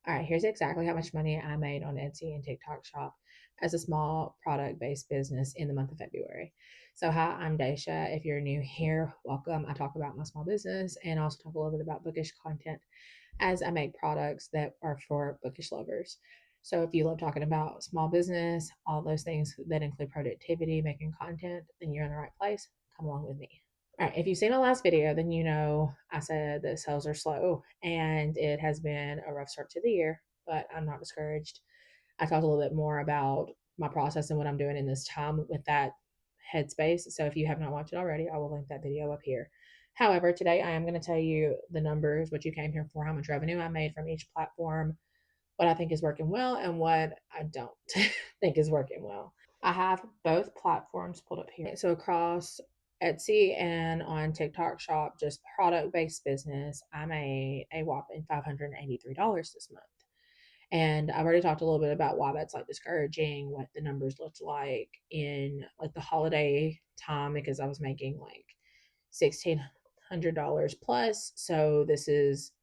All right, here's exactly how much money I made on Etsy and TikTok Shop as a small product based business in the month of February. So, hi, I'm Daisha. If you're new here, welcome. I talk about my small business and also talk a little bit about bookish content as I make products that are for bookish lovers. So, if you love talking about small business, all those things that include productivity, making content, then you're in the right place. Come along with me. All right, if you've seen the last video, then you know I said that sales are slow and it has been a rough start to the year, but I'm not discouraged. I talked a little bit more about my process and what I'm doing in this time with that headspace. So if you have not watched it already, I will link that video up here. However, today I am going to tell you the numbers, what you came here for, how much revenue I made from each platform, what I think is working well, and what I don't think is working well. I have both platforms pulled up here. So across Etsy and on TikTok Shop, just product based business, I made a whopping $583 this month. And I've already talked a little bit about why that's like discouraging, what the numbers looked like in like the holiday time, because I was making like $1,600 plus. So this is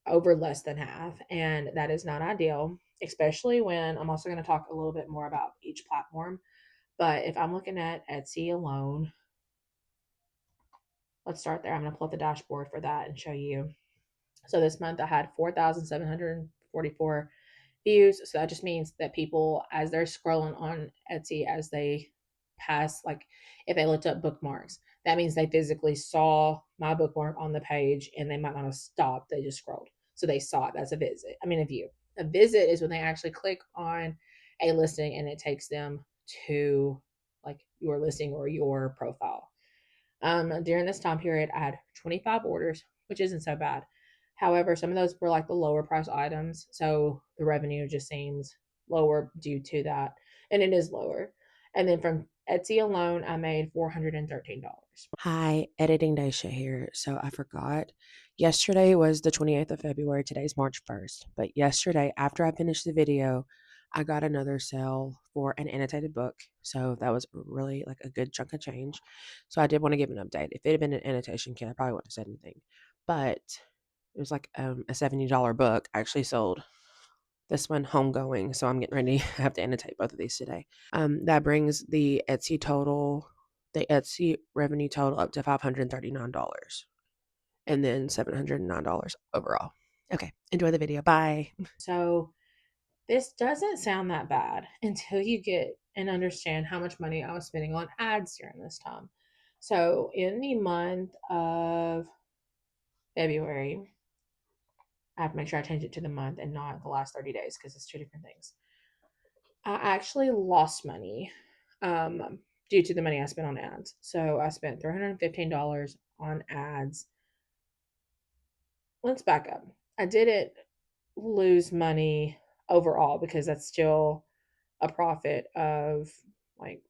over less than half, and that is not ideal, especially when I'm also going to talk a little bit more about each platform. But if I'm looking at Etsy alone, let's start there. I'm going to pull up the dashboard for that and show you. So this month I had 4,744 views. So that just means that people, as they're scrolling on Etsy, as they pass, like if they looked up bookmarks, that means they physically saw my bookmark on the page and they might not have stopped. They just scrolled. So they saw it. That's a visit. I mean, a view. A visit is when they actually click on a listing and it takes them to like your listing or your profile. During this time period, I had 25 orders, which isn't so bad. However, some of those were like the lower price items, so the revenue just seems lower due to that, and it is lower. And then from Etsy alone, I made $413. Hi, Editing Daisha here. So I forgot. Yesterday was the 28th of February. Today's March 1st. But yesterday, after I finished the video, I got another sale for an annotated book. So that was really like a good chunk of change. So I did want to give an update. If it had been an annotation kit, I probably wouldn't have said anything. But it was like a $70 book. I actually sold this one homegoing. So I'm getting ready. I have to annotate both of these today. That brings the Etsy revenue total up to $539 and then $709 overall. Okay, enjoy the video. Bye. So this doesn't sound that bad until you get and understand how much money I was spending on ads during this time. So in the month of February, I have to make sure I change it to the month and not the last 30 days because it's two different things. I actually lost money due to the money I spent on ads. So I spent $315 on ads. Let's back up. I didn't lose money overall because that's still a profit of like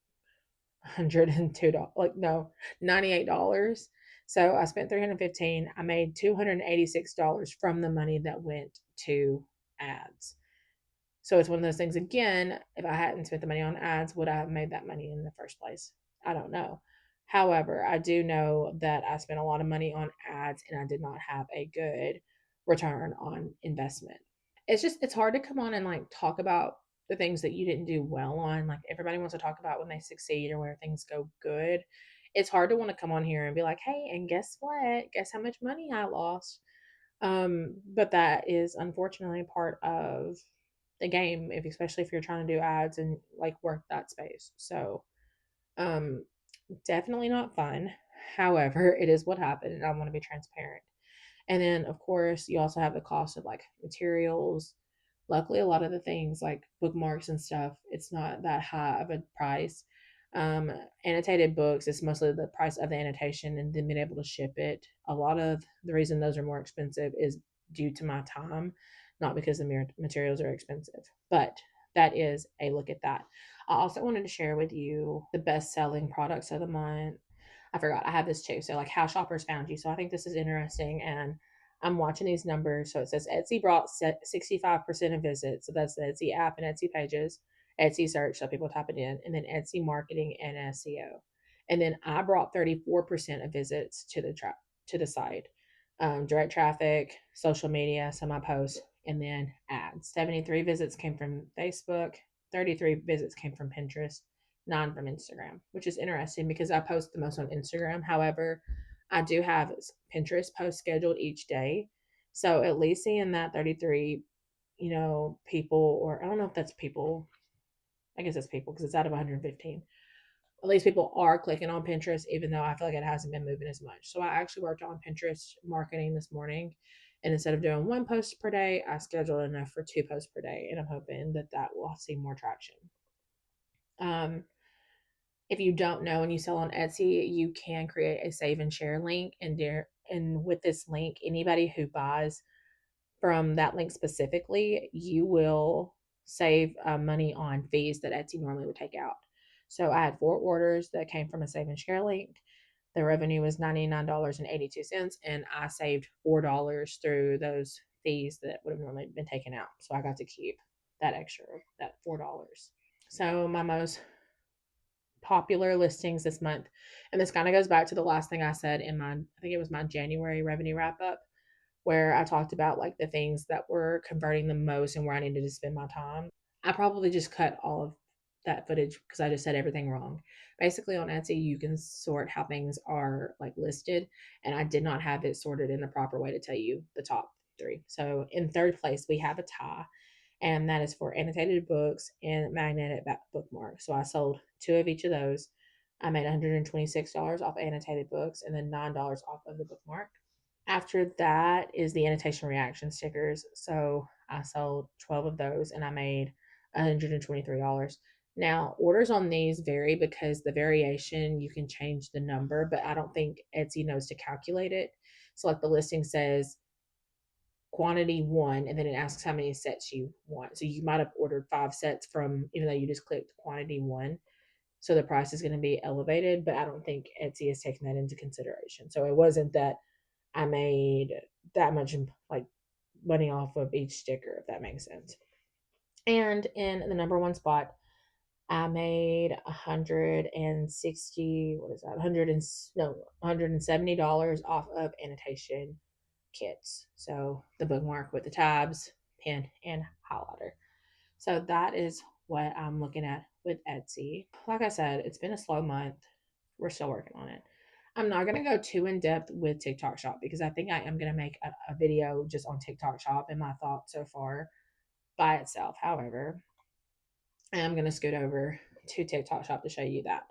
$102, like no, $98. So I spent 315. I made $286 from the money that went to ads. So it's one of those things again, if I hadn't spent the money on ads, would I have made that money in the first place? I don't know. However, I do know that I spent a lot of money on ads and I did not have a good return on investment. It's hard to come on and like talk about the things that you didn't do well on. Like everybody wants to talk about when they succeed or where things go good. It's hard to want to come on here and be like, "Hey, and guess what? Guess how much money I lost?" But that is unfortunately part of the game, if especially if you're trying to do ads and like work that space. So, um, definitely not fun. However, it is what happened, and I want to be transparent. And then, of course, you also have the cost of like materials. Luckily, a lot of the things like bookmarks and stuff, it's not that high of a price. Um, Annotated books, it's mostly the price of the annotation and then being able to ship it. A lot of the reason those are more expensive is due to my time, not because the materials are expensive. But that is a look at that. I also wanted to share with you the best selling products of the month. I forgot I have this too. So like how shoppers found you. So I think this is interesting, and I'm watching these numbers. So it says Etsy brought 65% of visits. So that's the Etsy app and Etsy pages, Etsy search, so people type it in, and then Etsy marketing and SEO. And then I brought 34% of visits to the site. Direct traffic, social media, some of my posts, and then ads. 73 visits came from Facebook, 33 visits came from Pinterest, 9 from Instagram, which is interesting because I post the most on Instagram. However, I do have Pinterest posts scheduled each day. So at least seeing that 33, people, or I don't know if that's people, I guess it's people because it's out of 115. At least people are clicking on Pinterest, even though I feel like it hasn't been moving as much. So I actually worked on Pinterest marketing this morning. And instead of doing one post per day, I scheduled enough for 2 posts per day. And I'm hoping that that will see more traction. Um, if you don't know and you sell on Etsy, you can create a save and share link. And with this link, anybody who buys from that link specifically, you will save money on fees that Etsy normally would take out. So I had 4 orders that came from a save and share link. The revenue was $99.82, and I saved $4 through those fees that would have normally been taken out. So I got to keep that extra, that $4. So my most popular listings this month, and this kind of goes back to the last thing I said in my, I think it was my January revenue wrap up, where I talked about like the things that were converting the most and where I needed to spend my time. I probably just cut all of that footage because I just said everything wrong. Basically, on Etsy, you can sort how things are like listed, and I did not have it sorted in the proper way to tell you the top 3. So, in third place, we have a tie, and that is for annotated books and magnetic bookmarks. So, I sold 2 of each of those. I made $126 off annotated books and then $9 off of the bookmark. After that is the annotation reaction stickers. So I sold 12 of those and I made $123. Now, orders on these vary because the variation, you can change the number, but I don't think Etsy knows to calculate it. So, like the listing says quantity 1, and then it asks how many sets you want. So, you might have ordered 5 sets from, even though you just clicked quantity 1. So, the price is going to be elevated, but I don't think Etsy is taking that into consideration. So, it wasn't that I made that much like money off of each sticker, if that makes sense. And in the number one spot, I made 160. What is that? 100 and no, $170 off of annotation kits. So the bookmark with the tabs, pen, and highlighter. So that is what I'm looking at with Etsy. Like I said, it's been a slow month. We're still working on it. I'm not going to go too in depth with TikTok Shop because I think I am going to make a video just on TikTok Shop and my thoughts so far by itself. However, I am going to scoot over to TikTok Shop to show you that.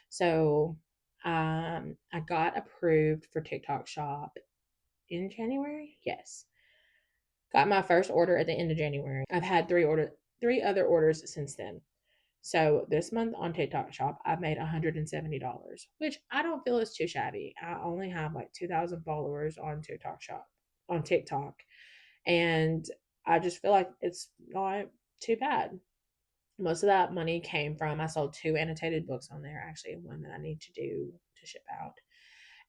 So, I got approved for TikTok Shop in January. Yes, got my first order at the end of January. I've had 3 other orders since then. So this month on TikTok Shop, I've made $170, which I don't feel is too shabby. I only have like 2,000 followers on TikTok Shop, on TikTok, and I just feel like it's not too bad. Most of that money came from, I sold 2 annotated books on there, actually one that I need to do to ship out,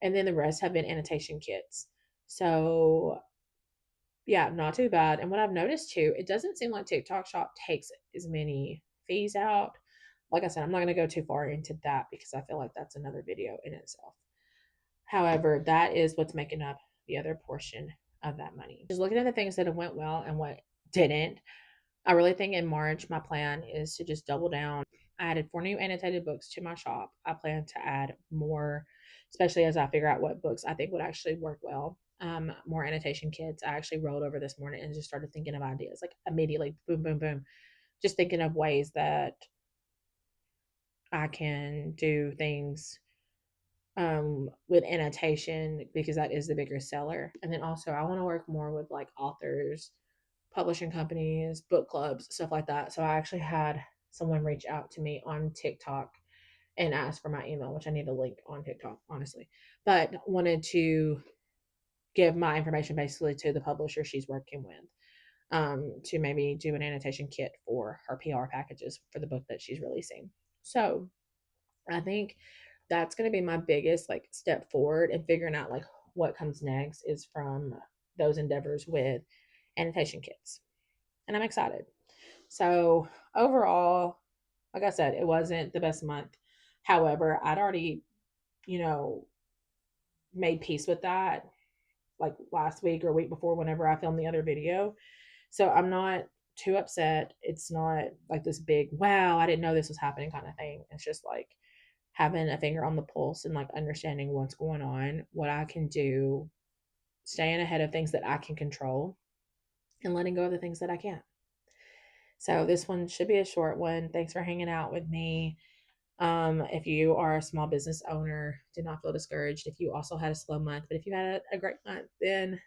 and then the rest have been annotation kits. So yeah, not too bad. And what I've noticed too, it doesn't seem like TikTok Shop takes as many fees out. Like I said, I'm not going to go too far into that because I feel like that's another video in itself. However, that is what's making up the other portion of that money. Just looking at the things that have went well and what didn't, I really think in March my plan is to just double down. I added 4 new annotated books to my shop. I plan to add more, especially as I figure out what books I think would actually work well. More annotation kits. I actually rolled over this morning and just started thinking of ideas, like immediately, boom, boom, boom. Just thinking of ways that I can do things with annotation because that is the bigger seller. And then also, I want to work more with like authors, publishing companies, book clubs, stuff like that. So I actually had someone reach out to me on TikTok and ask for my email, which I need to link on TikTok, honestly, but wanted to give my information basically to the publisher she's working with, to maybe do an annotation kit for her PR packages for the book that she's releasing. So I think that's going to be my biggest like step forward in figuring out like what comes next is from those endeavors with annotation kits. And I'm excited. So overall, like I said, it wasn't the best month. However, I'd already, you know, made peace with that like last week or week before whenever I filmed the other video. So I'm not too upset. It's not like this big, wow, I didn't know this was happening kind of thing. It's just like having a finger on the pulse and like understanding what's going on, what I can do, staying ahead of things that I can control, and letting go of the things that I can't. So this one should be a short one. Thanks for hanging out with me. If you are a small business owner, do not feel discouraged if you also had a slow month. But if you had a great month, then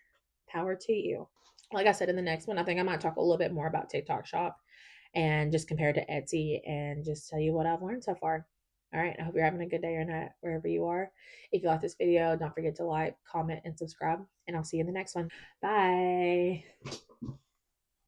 power to you. Like I said in the next one, I think I might talk a little bit more about TikTok Shop and just compare it to Etsy and just tell you what I've learned so far. All right. I hope you're having a good day or night wherever you are. If you like this video, don't forget to like, comment, and subscribe. And I'll see you in the next one. Bye.